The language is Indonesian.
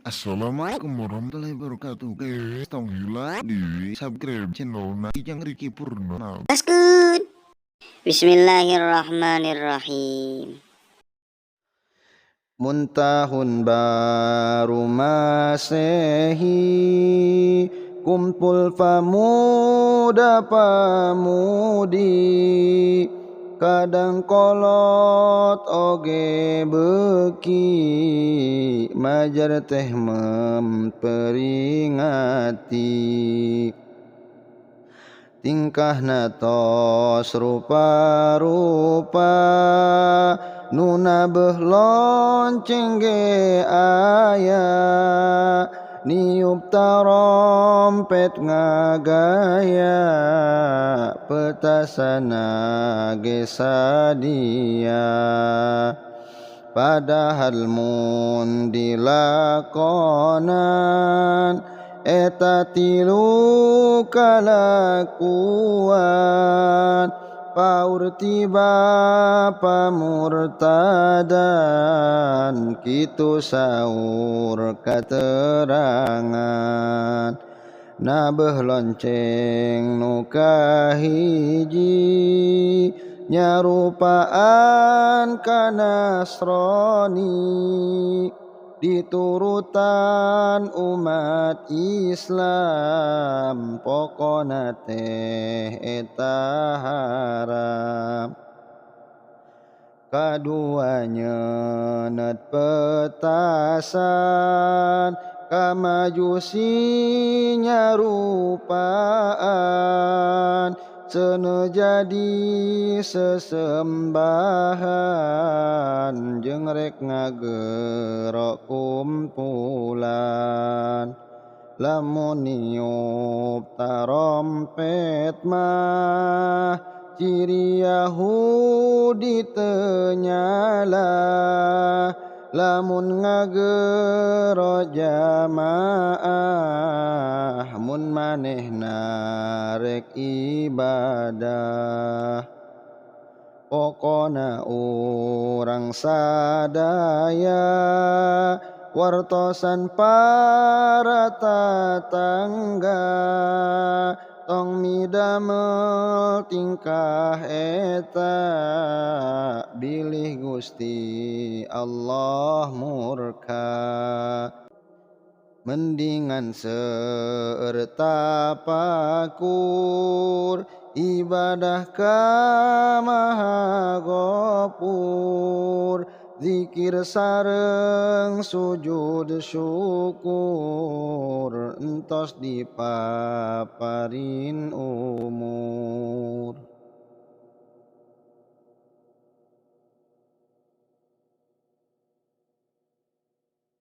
Assalamualaikum warahmatullahi wabarakatuh. Guys, tong gila di subscribe channel Najang Riki Purno. That's good. Bismillahirrahmanirrahim. Muntahun baru masehi, kumpul pemuda pamudi, kadang kolot oge beki, majar teh memperingati. Tingkahna tos rupa-rupa, nuna beh lonceng ge aya, niup tarompet ngagaya, petasana ge sadia. Padahal mun dilakonan eta tilu kalakuan, paur tiba pamurtadan, kitu saur katerangan. Nabeh lonceng nu kahiji, nyarupaan ka Nasrani, diturutan umat Islam, pokona teh eta haram. Kaduanya net petasan, kamajusi nyarupaan, sene jadi sesembahan, jeung rek ngagerok kumpulan. Lamun niup tarompet mah, ciri Yahudi teu nyala, lamun ngagero jamaah, mun manehna rek ibadah. Pokona urang sadaya, wartosan para tatangga, tong midamel tingkah eta, bilih Gusti Allah murka. Mendingan seueur tapakur, ibadah ka Maha Ghafur, zikir sareng sujud syukur, entos dipaparin umur.